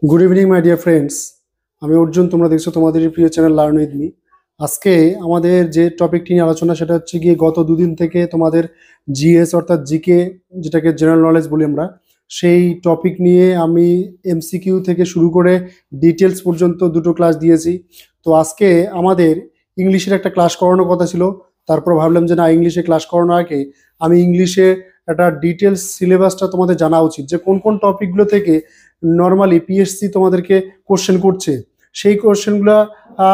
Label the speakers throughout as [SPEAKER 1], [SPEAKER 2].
[SPEAKER 1] Good evening my dear friends. আমি অর্জুন, তোমরা দেখছো তোমাদের প্রিয় চ্যানেল লার্ন উইথ মি। আজকে আমাদের যে টপিকটি নিয়ে আলোচনা সেটা হচ্ছে গিয়ে গত দুদিন থেকে তোমাদের জিএস অর্থাৎ জিকে, যেটাকে জেনারেল নলেজ বলি আমরা, সেই টপিক নিয়ে আমি এমসিকিউ থেকে শুরু করে ডিটেলস পর্যন্ত দুটো ক্লাস দিয়েছি। তো আজকে আমাদের ইংলিশের একটা ক্লাস করানোর কথা ছিল, তারপর ভাবলাম যে না, ইংলিশে ক্লাস করানোর আগে আমি ইংলিশে একটা ডিটেলস সিলেবাসটা তোমাদের জানা উচিত, যে কোন কোন টপিকগুলো থেকে নর্মালি পিএসসি তোমাদেরকে কোশ্চেন করছে। সেই কোশ্চেনগুলো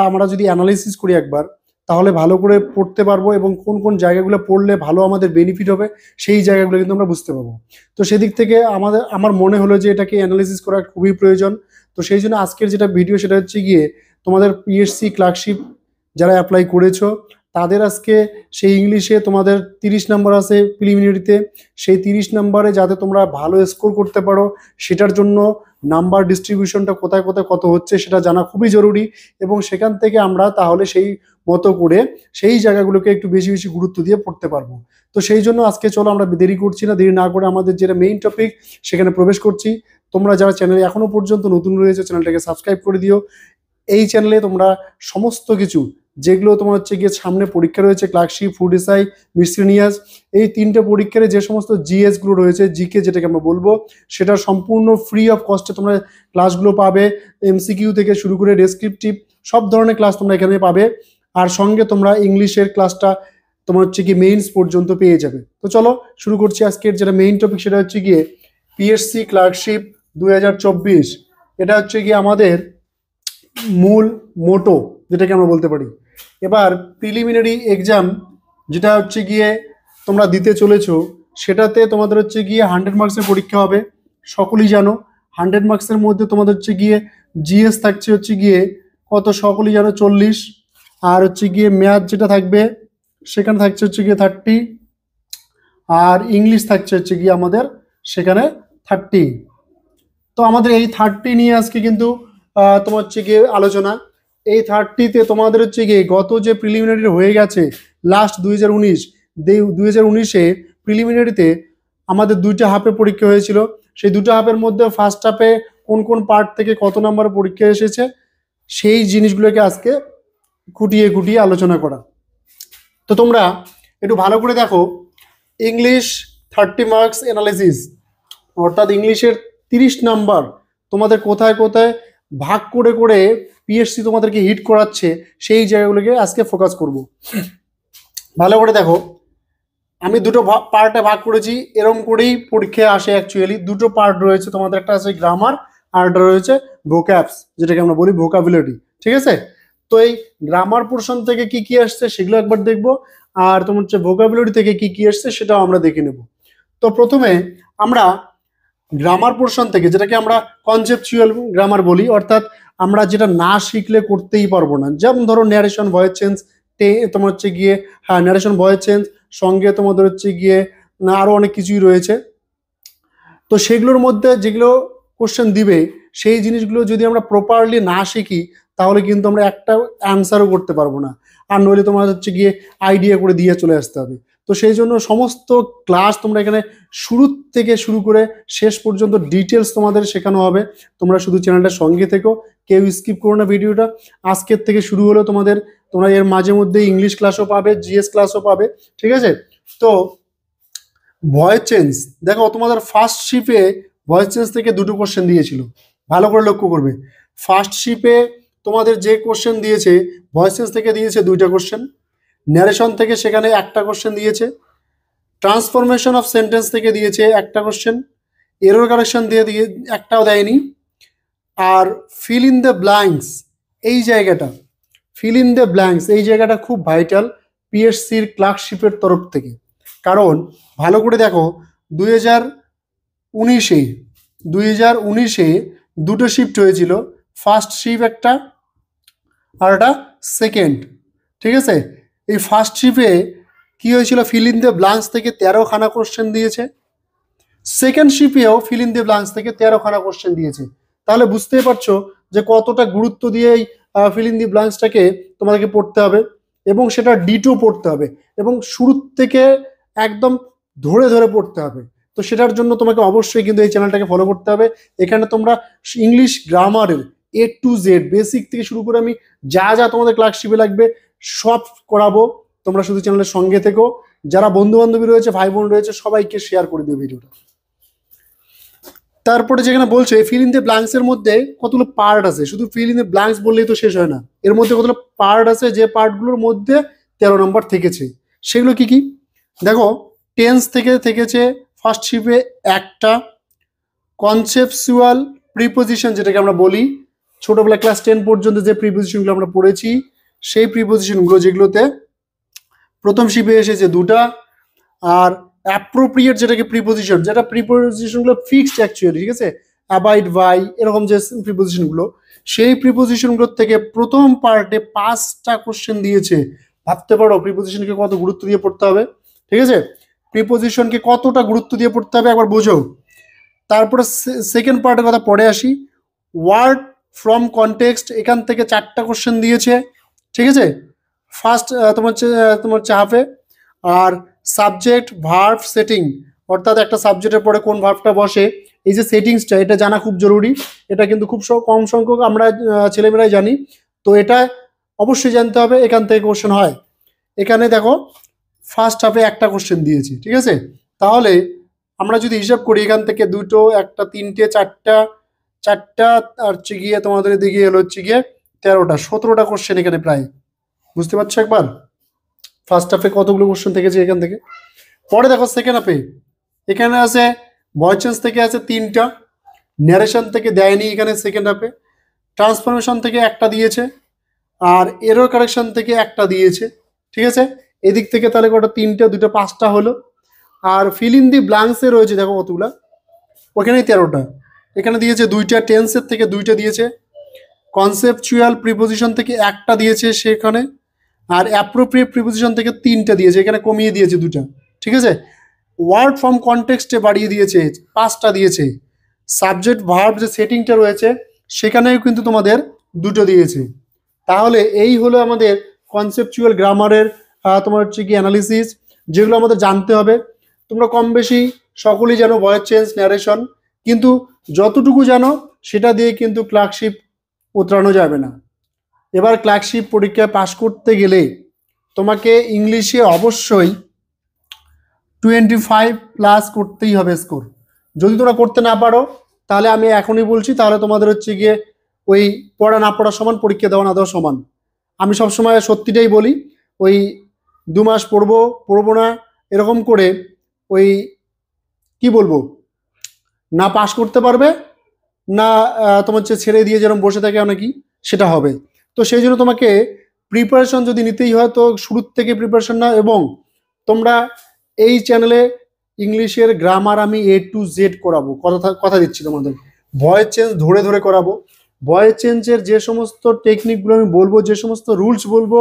[SPEAKER 1] আমরা যদি অ্যানালাইসিস করি একবার, তাহলে ভালো করে পড়তে পারবো এবং কোন কোন জায়গাগুলো পড়লে ভালো আমাদের বেনিফিট হবে সেই জায়গাগুলো কিন্তু আমরা বুঝতে পারবো। তো সেদিক থেকে আমার মনে হলো যে এটাকে অ্যানালাইসিস করা খুবই প্রয়োজন। তো সেই জন্য আজকের যেটা ভিডিও সেটা হচ্ছে গিয়ে তোমাদের পিএসসি ক্লার্কশিপ যারা অ্যাপ্লাই করেছো তাদের আজকে সেই ইংলিশে তোমাদের 30 নাম্বার আছে প্রিলিমিনারিতে, সেই 30 নাম্বারে যাতে তোমরা ভালো স্কোর করতে পারো সেটার জন্য নাম্বার ডিস্ট্রিবিউশনটা কোথায় কোথায় কত হচ্ছে সেটা জানা খুবই জরুরি। এবং সেখান থেকে আমরা তাহলে সেই মতো করে সেই জায়গাগুলোকে একটু বেশি বেশি গুরুত্ব দিয়ে পড়তে পারবো। তো সেই জন্য আজকে চলো আমরা দেরি করছি না, দেরি না করে আমাদের যেটা মেইন টপিক সেখানে প্রবেশ করছি। তোমরা যারা চ্যানেলে এখনো পর্যন্ত নতুন রয়েছে চ্যানেলটাকে সাবস্ক্রাইব করে দিও। এই চ্যানেলে তোমরা সমস্ত কিছু যেগুলো তোমার হচ্ছে গিয়ে সামনে পরীক্ষা রয়েছে, ক্লার্কশিপ, ফুড এসআই, মিসসেলিনিয়াস, এই তিনটে পরীক্ষার যে সমস্ত জিএস গুলো রয়েছে, জিকে যেটাকে আমরা বলবো, সেটা সম্পূর্ণ ফ্রি অফ কস্টে তোমরা ক্লাসগুলো পাবে। এমসিকিউ থেকে শুরু করে ডেসক্রিপটিভ সব ধরনের ক্লাস তোমরা এখানে পাবে। আর সঙ্গে তোমরা ইংলিশের ক্লাসটা তোমার হচ্ছে কি মেইনস পর্যন্ত পেয়ে যাবে। তো চলো শুরু করছি আজকের যেটা মেইন টপিক, সেটা হচ্ছে গিয়ে পিএসসি ক্লার্কশিপ 2024। এটা হচ্ছে গিয়ে আমাদের মূল মোটো যেটাকে আমরা বলতে পারি। এবার প্রিলিমিনারি এক্সাম যেটা হচ্ছে গিয়ে তোমরা দিতে চলেছো, সেটাতে তোমাদের হচ্ছে গিয়ে 100 মার্কসের পরীক্ষা হবে। সকলেই জানো 100 মার্কসের মধ্যে তোমাদের হচ্ছে গিয়ে জিএস থাকছে হচ্ছে গিয়ে কত, সকলেই জানো 40। আর হচ্ছে গিয়ে ম্যাথ যেটা থাকবে সেখানে থাকছে হচ্ছে গিয়ে 30। আর ইংলিশ থাকছে হচ্ছে গিয়ে আমাদের সেখানে 30। তো আমাদের এই 30 নিয়ে আজকে কিন্তু তোমার হচ্ছে গিয়ে আলোচনা। এই 30তে তোমাদের হচ্ছে গিয়ে গত যে প্রিলিমিনারি হয়ে গেছে লাস্ট 2019, 2019-এ প্রিলিমিনারিতে আমাদের দুইটা হাফে পরীক্ষা হয়েছিল। সেই দুটো হাফের মধ্যে ফার্স্ট হাফে কোন কোন পার্ট থেকে কত নাম্বার পরীক্ষা এসেছে সেই জিনিসগুলোকে আজকে খুঁটিয়ে খুঁটিয়ে আলোচনা করা। তো তোমরা একটু ভালো করে দেখো, ইংলিশ 30 মার্কস অ্যানালাইসিস, অর্থাৎ ইংলিশের 30 নাম্বার তোমাদের কোথায় কোথায় ভাগ করে করে পিএসসি তোমাদেরকে হিট করাচ্ছে সেই জায়গাগুলোকে আজকে ফোকাস করব। ভালো করে দেখো, আমি দুটো পার্টে ভাগ করেছি, এরকম করেই পরীক্ষায় আসে। অ্যাকচুয়ালি দুটো পার্ট রয়েছে তোমাদের, একটা আছে গ্রামার আর একটা রয়েছে ভোক্যাবস, যেটাকে আমরা বলি ভোকাবুলারি। ঠিক আছে? তো এই গ্রামার পোর্শন থেকে কি কি আসছে সেগুলো একবার দেখবো, আর তোমার হচ্ছে ভোকাবুলারি থেকে কি কি আসছে সেটাও আমরা দেখে নেব। তো প্রথমে আমরা গ্রামার পোর্শন থেকে, যেটাকে আমরা কনসেপচুয়াল গ্রামার বলি, অর্থাৎ আমরা যেটা না শিখলে করতেই পারবো না, যেমন ধরো ন্যারেশন, ভয়েস চেঞ্জ, তোমার হচ্ছে গিয়ে হ্যাঁ ন্যারেশন, ভয়েস চেঞ্জ, সঙ্গে তোমাদের হচ্ছে গিয়ে আরো অনেক কিছুই রয়েছে। তো সেগুলোর মধ্যে যেগুলো কোশ্চেন দিবে সেই জিনিসগুলো যদি আমরা প্রপারলি না শিখি তাহলে কিন্তু আমরা একটা অ্যান্সারও করতে পারবো না, আর নইলে তোমার হচ্ছে গিয়ে আইডিয়া করে দিয়ে চলে আসতে হবে। তো সেই জন্য সমস্ত ক্লাস তোমরা এখানে শুরু থেকে শুরু করে শেষ পর্যন্ত ডিটেলস তোমাদের শেখানো হবে। তোমরা শুধু চ্যানেলটার সঙ্গে থেকো, কেউ স্কিপ করো না ভিডিওটা। আজকের থেকে শুরু হলো তোমাদের, তোমরা এর মাঝে মধ্যে ইংলিশ ক্লাসও পাবে, জিএস ক্লাসও পাবে। ঠিক আছে? তো ভয়েস চেঞ্জ দেখো, তোমাদের ফার্স্ট শিপে ভয়েস চেঞ্জ থেকে দুটো কোশ্চেন দিয়েছিল, ভালো করে লক্ষ্য করবে। ফার্স্ট শিপে তোমাদের যে কোশ্চেন দিয়েছে ভয়েস চেঞ্জ থেকে দিয়েছে দুইটা কোশ্চেন, ন্যারেশন থেকে সেখানে একটা কোশ্চেন দিয়েছে, ট্রান্সফরমেশন অফ সেন্টেন্স থেকে দিয়েছে একটা কোশ্চেন, এরর কারেকশন দিয়ে একটাও দেয়নি। আর ফিল ইন দ্য ব্ল্যাঙ্কস, এই জায়গাটা ফিল ইন দ্য ব্ল্যাঙ্কস এই জায়গাটা খুব ভাইটাল পিএসসির ক্লার্কশিপের তরফ থেকে। কারণ ভালো করে দেখো, 2019-এ দুটো শিফট হয়েছিল, ফার্স্ট শিফট একটা আর একটা সেকেন্ড। ঠিক আছে? এই ফার্স্ট শিফটে কি হয়েছিল, ফিল ইন দ্য ব্ল্যাঙ্কস থেকে 13খানা কোশ্চেন দিয়েছে, সেকেন্ড শিফটেও ফিল ইন দ্য ব্ল্যাঙ্কস থেকে 13খানা কোশ্চেন দিয়েছে। তাহলে বুঝতেই পারছো যে কতটা গুরুত্ব দিয়ে এই ফিল ইন দি ব্ল্যাঙ্কসটাকে তোমাদেরকে পড়তে হবে, এবং সেটা ডিটু পড়তে হবে, এবং শুরু থেকে একদম ধরে ধরে পড়তে হবে। তো সেটার জন্য তোমাকে অবশ্যই কিন্তু এই চ্যানেলটাকে ফলো করতে হবে। এখানে তোমরা ইংলিশ গ্রামারের A to Z বেসিক থেকে শুরু করে আমি যা যা তোমাদের ক্লার্কশিপে লাগবে সব করাবো। তোমরা শুধু চ্যানেলের সঙ্গে থেকো। যারা বন্ধু বান্ধবী রয়েছে, ভাই বোন রয়েছে, সবাইকে শেয়ার করে দিও ভিডিওটা। তারপরে যেখানে বলছে ফিল ইন দ্য ব্ল্যাঙ্কস এর মধ্যে কতগুলো পার্ট আছে, শুধু ফিল ইন দ্য ব্ল্যাঙ্কস বললেই তো শেষ হয় না, এর মধ্যে কতগুলো পার্ট আছে, যে পার্টগুলোর মধ্যে 13 নম্বর থেকেছে। সেগুলো কি কি দেখো, টেন্স থেকে থেকেছে ফার্স্ট শিপে একটা, কনসেপচুয়াল প্রিপোজিশন যেটাকে আমরা বলি, ছোটবেলা ক্লাস 10 পর্যন্ত যে প্রিপোজিশনগুলো আমরা পড়েছি সেই প্রিপোজিশনগুলো, যেগুলোতে প্রথম শিপে এসেছে দুটা, আর অ্যাপ্রোপ্রিয়েট যেটাকে প্রিপোজিশন, যেটা প্রিপোজিশনগুলো ফিক্সড অ্যাকচুয়ালি, ঠিক আছে, অ্যাবাইড বাই এরকম যে প্রিপোজিশনগুলো, সেই প্রিপোজিশনগুলোর থেকে প্রথম পার্টে 5টা কোশ্চেন দিয়েছে। ভাবতে পারো প্রিপোজিশনকে কত গুরুত্ব দিয়ে পড়তে হবে, ঠিক আছে, প্রিপোজিশনকে কতটা গুরুত্ব দিয়ে পড়তে হবে একবার বোঝো। তারপরে সেকেন্ড পার্টের কথা পরে আসি। ওয়ার্ড ফ্রম কনটেক্সট, এখান থেকে 4টা কোশ্চেন দিয়েছে, ঠিক আছে, ফার্স্ট তোমার হাফে। আর সাবজেক্ট ভার্ব সেটিং, অর্থাৎ একটা সাবজেক্টের পরে কোন ভার্বটা বসে, এই যে সেটিংসটা, এটা জানা খুব জরুরি। এটা কিন্তু খুব কম সংখ্যক আমরা ছেলেমেয়েরাই জানি, তো এটা অবশ্যই জানতে হবে, এখান থেকে কোশ্চেন হয়। এখানে দেখো ফার্স্ট হাফে একটা কোশ্চেন দিয়েছি, ঠিক আছে, তাহলে আমরা যদি হিসাব করি এখান থেকে দুটো, একটা, তিনটে, চারটা, চারটা আর হচ্ছে গিয়ে তোমাদের এদিকে এলো হচ্ছে গিয়ে 13টা, 17টা কোশ্চেন এখানে প্রায়, বুঝতে পারছো একবার ফার্স্ট হাফে কতগুলো কোশ্চেন থেকেছে এখান থেকে। পরে দেখো সেকেন্ড হাফে এখানে আছে ভয়েস চেঞ্জ থেকে আছে 3টা, ন্যারেশন থেকে দেয়নি এখানে সেকেন্ড হাফে, ট্রান্সফরমেশন থেকে একটা দিয়েছে, আর এরর কারেকশন থেকে একটা দিয়েছে, ঠিক আছে, এদিক থেকে তাহলে কটা, 3টে, 2টা, 5টা হলো। আর ফিল ইন দি ব্ল্যাঙ্কসে রয়েছে দেখো কতগুলা, ওখানেই 13টা, এখানে দিয়েছে 2টা, টেন্সের থেকে 2টা দিয়েছে, কনসেপচুয়াল প্রিপোজিশন থেকে একটা দিয়েছে সেখানে, আর অ্যাপ্রোপ্রিয়েট প্রিপোজিশন থেকে 3টা দিয়েছে, এখানে কমিয়ে দিয়েছে 2টা, ঠিক আছে। ওয়ার্ড ফ্রম কনটেক্সটে বাড়িয়ে দিয়েছে 5টা দিয়েছে, সাবজেক্ট ভার্ব যে সেটিংটা রয়েছে সেখানেও কিন্তু তোমাদের 2টো দিয়েছে। তাহলে এই হলো আমাদের কনসেপচুয়াল গ্রামারের তোমার হচ্ছে কি অ্যানালিসিস, যেগুলো আমাদের জানতে হবে। তোমরা কম বেশি সকলেই জানো ভয়েস চেঞ্জ, ন্যারেশন, কিন্তু যতটুকু জানো সেটা দিয়ে কিন্তু ক্লার্কশিপ উতরানো যাবে না। এবার ক্লার্কশিপ পরীক্ষায় পাশ করতে গেলে তোমাকে ইংলিশে অবশ্যই 25+ করতেই হবে স্কোর। যদি তোমরা করতে না পারো তাহলে আমি এখনই বলছি, তাহলে তোমাদের হচ্ছে গিয়ে ওই পড়া না পড়া সমান, পরীক্ষা দেওয়া না দেওয়া সমান। আমি সবসময় সত্যিটাই বলি, ওই 2 মাস পড়বো পড়বো না এরকম করে ওই কি বলবো, না পাশ করতে পারবে না, তোমার হচ্ছে ছেড়ে দিয়ে যেরকম বসে থাকে অনেকেই, সেটা হবে। তো সেই জন্য তোমাকে প্রিপারেশন যদি নিতেই হয় তো শুরুর থেকে প্রিপারেশন নাও, এবং তোমরা এই চ্যানেলে ইংলিশের গ্রামার আমি A to Z করাবো, কথা দিচ্ছি তোমাদের। ভয়েস চেঞ্জ ধরে ধরে করাবো, ভয়েস চেঞ্জের যে সমস্ত টেকনিকগুলো আমি বলবো, যে সমস্ত রুলস বলবো,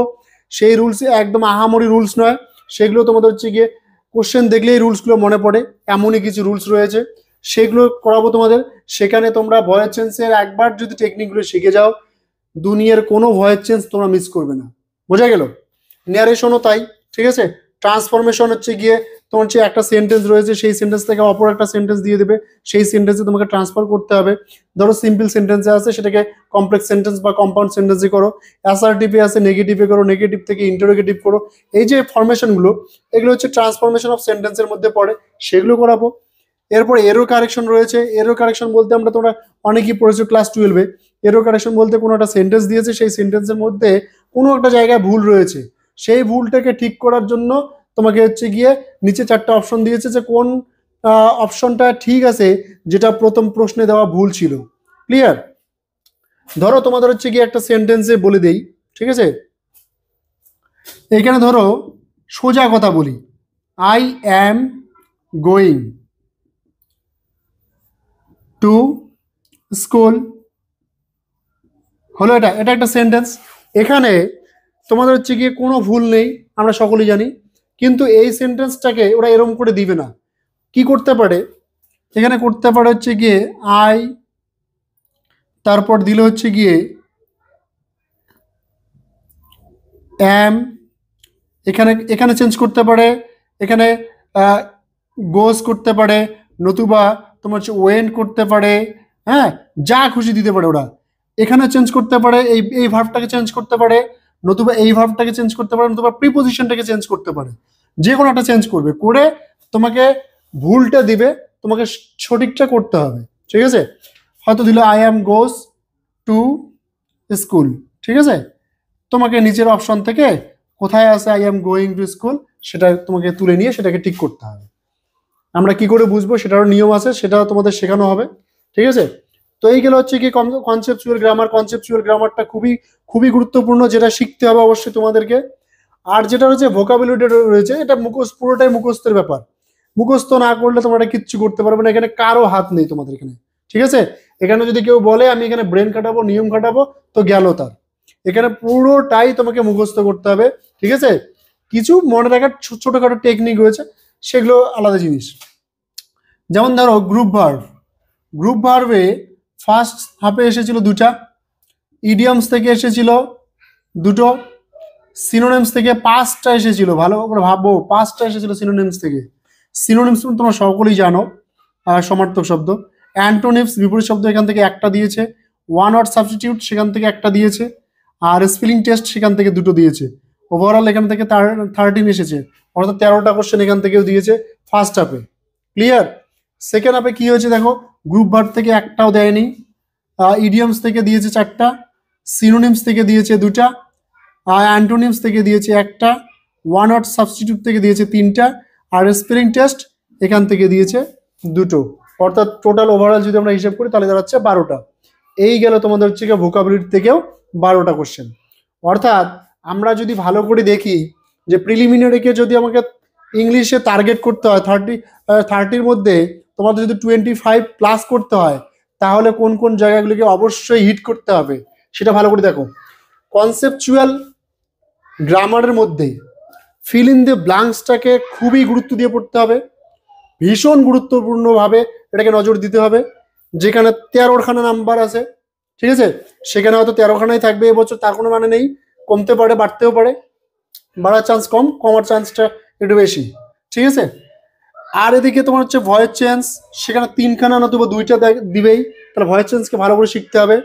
[SPEAKER 1] সেই রুলস একদম আহামরি রুলস নয়, সেগুলো তোমাদের হচ্ছে গিয়ে কোশ্চেন দেখলেই রুলসগুলো মনে পড়ে, এমনই কিছু রুলস রয়েছে, সেগুলো করাবো তোমাদের। সেখানে তোমরা ভয়েস চেঞ্জের একবার যদি টেকনিকগুলো শিখে যাও, দুনিয়ার কোনো ভয়েস চেঞ্জ তোমরা মিস করবে না, বোঝা গেল। ন্যারেশনও তাই, ঠিক আছে। ট্রান্সফরমেশন হচ্ছে গিয়ে তোমার হচ্ছে একটা সেন্টেন্স রয়েছে, সেই সেন্টেন্স থেকে অপর একটা সেন্টেন্স দিয়ে দেবে, সেই সেন্টেন্সে তোমাকে ট্রান্সফার করতে হবে। ধরো সিম্পল সেন্টেন্সে আছে, সেটাকে কমপ্লেক্স সেন্টেন্স বা কম্পাউন্ড সেন্টেন্সে করো, অ্যাসার্টিভে আছে নেগেটিভে করো, নেগেটিভ থেকে ইন্টারোগেটিভ করো। এই যে ফরমেশনগুলো, এগুলো হচ্ছে ট্রান্সফরমেশন অফ সেন্টেন্সের মধ্যে পড়ে, সেগুলো করাবো। এরপর এরো কারেকশন রয়েছে। এরো কারেকশন বলতে আমরা তোমরা অনেকেই পড়েছো ক্লাস 12-এ। এরো কারেকশন বলতে কোনো একটা সেন্টেন্স দিয়েছে, সেই সেন্টেন্সের মধ্যে কোনো একটা জায়গায় ভুল রয়েছে, সেই ভুলটাকে ঠিক করার জন্য তোমাকে হচ্ছে গিয়ে নিচে 4টা অপশন দিয়েছে, যে কোন অপশনটা ঠিক আছে, যেটা প্রথম প্রশ্নে দেওয়া ভুল ছিল। ক্লিয়ার? ধরো তোমাদের হচ্ছে গিয়ে একটা সেন্টেন্সে বলে দেই, ঠিক আছে, এখানে ধরো সোজা কথা বলি, I am going to school, হলো। এটা এটা একটা সেন্টেন্স। এখানে তোমাদের হচ্ছে গিয়ে কোনো ভুল নেই, আমরা সকলেই জানি, কিন্তু এই সেন্টেন্সটাকে ওরা এরম করে দিবে না। কি করতে পারে, এখানে করতে পারে হচ্ছে গিয়ে আই, তারপর দিলে হচ্ছে গিয়ে অ্যাম, এখানে এখানে চেঞ্জ করতে পারে, এখানে গোস করতে পারে, নতুবা তোমার হচ্ছে ওয়েন্ট করতে পারে, হ্যাঁ, যা খুশি দিতে পারে ওরা। এখানে চেঞ্জ করতে পারে, এই ভার্বটাকে চেঞ্জ করতে পারে, নতুবা এই ভার্বটাকে চেঞ্জ করতে পারে, নতুবা প্রিপোজিশনটাকে চেঞ্জ করতে পারে। যে কোনো একটা চেঞ্জ করবে, করে তোমাকে ভুলটা দিবে, তোমাকে সঠিকটা করতে হবে। ঠিক আছে, হয়তো দিল I am goes to school, ঠিক আছে, তোমাকে নিচের অপশন থেকে কোথায় আছে I am going to school সেটা তোমাকে তুলে নিয়ে সেটাকে ঠিক করতে হবে। আমরা কি করে বুঝবো সেটারও নিয়ম আছে, সেটাও তোমাদের শেখানো হবে। ঠিক আছে, তো এই গেল হচ্ছে কি কনসেপচুয়াল গ্রামার। কনসেপচুয়াল গ্রামারটা খুবই খুবই গুরুত্বপূর্ণ, যেটা শিখতে হবে অবশ্যই তোমাদেরকে। আর যেটা হচ্ছে ভোকাবুলারি রয়েছে, এটা পুরোটাই মুখস্থের ব্যাপার। মুখস্থ না করলে তোমরা এটা কিচ্ছু করতে পারবে না, এখানে কারো হাত নেই তোমাদের এখানে। ঠিক আছে, এখানে যদি কেউ বলে আমি এখানে ব্রেন খাটাবো, নিয়ম খাটাবো, তো গেল তার। এখানে পুরোটাই তোমাকে মুখস্থ করতে হবে। ঠিক আছে, কিছু মনে রাখার ছোটখাটো টেকনিক রয়েছে, সেগুলো আলাদা জিনিস। যেমন ধরো গ্রুপ ভার্ব, গ্রুপ ভার্বে ফার্স্ট হাফে এসেছিল দুটা, ইডিয়ামস থেকে এসেছিল দুটো, সিনোনিমস থেকে 5টা এসেছিল। ভালো করে ভাবো, 5টা এসেছিল সিনোনিমস থেকে। সিনোনিমস তোমরা সকলেই জানো, সমার্থক শব্দ। অ্যান্টোনিমস বিপরীত শব্দ এখান থেকে একটা দিয়েছে, ওয়ান ওয়ার্ড সাবস্টিটিউট সেখান থেকে একটা দিয়েছে, আর স্পেলিং টেস্ট সেখান থেকে দুটো দিয়েছে। ওভারঅল এখান থেকে 13 এসেছে, অর্থাৎ 13টা কোশ্চেন এখান থেকেও দিয়েছে ফার্স্ট হাফে। ক্লিয়ার? সেকেন্ড হাফে কি হয়েছে দেখো, গ্রুপ ভার্ব থেকে একটাও দেয়নি, ইডিয়ামস থেকে দিয়েছে 4টা, সিনোনিমস থেকে দিয়েছে 2টা, অ্যান্টোনিমস থেকে দিয়েছে একটা, ওয়ান ওয়ার্ড সাবস্টিটিউট থেকে দিয়েছে 3টা, আর স্পেলিং টেস্ট এখান থেকে দিয়েছে 2টো। অর্থাৎ টোটাল ওভারঅল যদি আমরা হিসাব করি তাহলে দাঁড়াচ্ছে 12টা। এই গেল তোমাদের হচ্ছে ভোকাবুলারি থেকেও 12টা কোশ্চেন। অর্থাৎ আমরা যদি ভালো করে দেখি যে প্রিলিমিনারিকে যদি আমাকে ইংলিশে টার্গেট করতে হয় 30-30-র মধ্যে তোমাদের যদি 25+ করতে হয়, তাহলে কোন কোন জায়গাগুলিকে অবশ্যই হিট করতে হবে সেটা ভালো করে দেখো। কনসেপচুয়াল গ্রামারের মধ্যে ফিল ইন দ্য ব্ল্যাঙ্কসটাকে খুবই গুরুত্ব দিয়ে পড়তে হবে, ভীষণ গুরুত্বপূর্ণভাবে এটাকে নজর দিতে হবে। যেখানে 13খানা নাম্বার আছে, ঠিক আছে, সেখানে হয়তো 13খানাই থাকবে এবছর, তার কোনো মানে নেই, কমতে পারে, বাড়তেও পারে, বাড়ার চান্স কম, কমার চান্সটা একটু বেশি। ঠিক আছে, আর এদিকে তোমার হচ্ছে ভয়েস চেঞ্জ, সেখানে 3খানা নতুবা 2টা দিবেই, তাহলে ভয়েস চেঞ্জকে ভালো করে শিখতে হবে।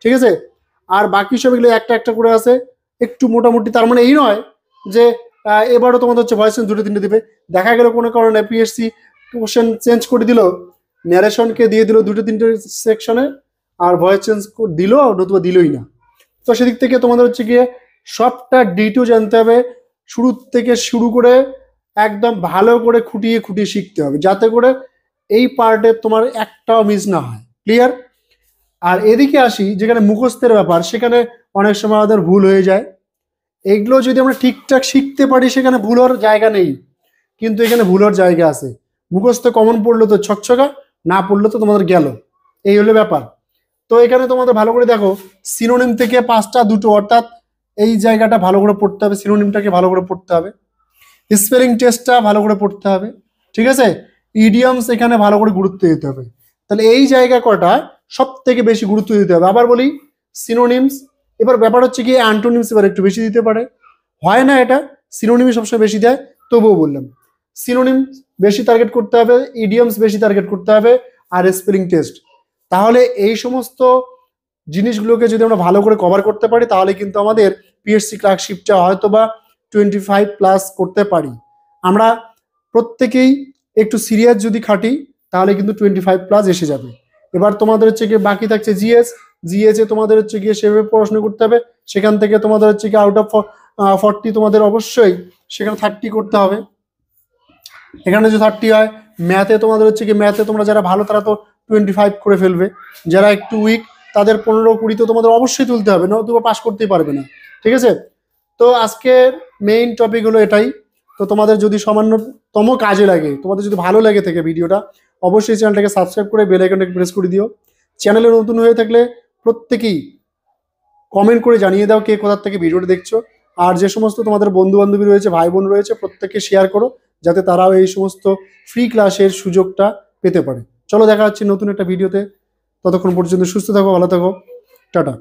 [SPEAKER 1] ঠিক আছে, আর বাকি সব এগুলো একটা একটা করে আছে একটু মোটামুটি, তার মানে এই নয় যে এবারও তোমাদের হচ্ছে ভয়েস চেঞ্জ 2-3টে দিবে। দেখা গেল কোনো কারণে পিএসসি কোশ্চেন চেঞ্জ করে দিল, ন্যারেশনকে দিয়ে দিল 2-3টে সেকশনে, আর ভয়েস চেঞ্জ দিল নতুবা দিলই না। তো সেদিক থেকে তোমাদের হচ্ছে গিয়ে সবটা ডিটেইল জানতে হবে, শুরু থেকে শুরু করে একদম ভালো করে খুঁটিয়ে খুঁটিয়ে শিখতে হবে, যাতে করে এই পার্টে তোমার একটাও মিস না হয়। ক্লিয়ার? আর এদিকে আসি যেখানে মুখস্থের ব্যাপার, সেখানে অনেক সময় আমাদের ভুল হয়ে যায়। এগুলো যদি আমরা ঠিকঠাক শিখতে পারি সেখানে ভুল হওয়ার জায়গা নেই, কিন্তু এখানে ভুল হওয়ার জায়গা আছে। মুখস্থ কমন পড়লো তো ছকছকা, না পড়লো তো তোমাদের গেল, এই হলো ব্যাপার। তো এখানে তোমাদের ভালো করে দেখো, সিনোনিম থেকে 5টা 2টো, অর্থাৎ এই জায়গাটা ভালো করে পড়তে হবে, সিনোনিমটাকে ভালো করে পড়তে হবে, স্পেলিং টেস্টটা ভালো করে পড়তে হবে। ঠিক আছে, ইডিয়ামস এখানে ভালো করে গুরুত্ব দিতে হবে। তাহলে এই জায়গা কটা সব থেকে বেশি গুরুত্ব দিতে হবে। আবার বলি, সিনোনিমস, এবার ব্যাপার হচ্ছে কি অ্যান্টোনিমস এবার একটু বেশি দিতে পারে, হয় না এটা, সিনোনিমই সবসময় বেশি দেয়, তবুও বললাম সিনোনিম বেশি টার্গেট করতে হবে, ইডিয়ামস বেশি টার্গেট করতে হবে, আর স্পেলিং টেস্ট। তাহলে এই সমস্ত জিনিসগুলোকে যদি আমরা ভালো করে কভার করতে পারি, তাহলে কিন্তু আমাদের পিএসসি ক্লার্কশিপটা হয়তো বা 25+ করতে পারি। আমরা প্রত্যেকেই একটু সিরিয়াস যদি খাটি, তাহলে কিন্তু 25+ এসে যাবে। এবার তোমাদের হচ্ছে গিয়ে বাকি থাকছে জিএস এ তোমাদের হচ্ছে গিয়ে সেভাবে পড়াশোনা করতে হবে, সেখান থেকে তোমাদের হচ্ছে গিয়ে আউট অফ 40 তোমাদের অবশ্যই সেখানে 30 করতে হবে। এখানে যদি 30 হয়, ম্যাথে তোমাদের হচ্ছে কি, ম্যাথে তোমরা যারা ভালো তারা তো 25 করে ফেলবে, যারা একটু উইক তাদের 15-20 তো তোমাদের অবশ্যই তুলতে হবে, নতুবা পাস করতেই পারবে না। ঠিক আছে, তো আজকের মেইন টপিক হলো এটাই। তো তোমাদের যদি সামান্যতম কাজে লাগে, তোমাদের যদি ভালো লাগে থাকে ভিডিওটা, অবশ্যই চ্যানেলটাকে সাবস্ক্রাইব করে বেল আইকনটাকে প্রেস করে দিও। চ্যানেলে নতুন হয়ে থাকলে প্রত্যেকেই কমেন্ট করে জানিয়ে দাও কে কোথা থেকে ভিডিওটা দেখছো। আর যে সমস্ত তোমাদের বন্ধু বান্ধবী রয়েছে, ভাই বোন রয়েছে, প্রত্যেককে শেয়ার করো, যাতে তারাও এই সমস্ত ফ্রি ক্লাসের সুযোগটা পেতে পারে। চলো দেখা হচ্ছে নতুন একটা ভিডিওতে, ততক্ষণ পর্যন্ত সুস্থ থাকো, ভালো থাকো, টাটা।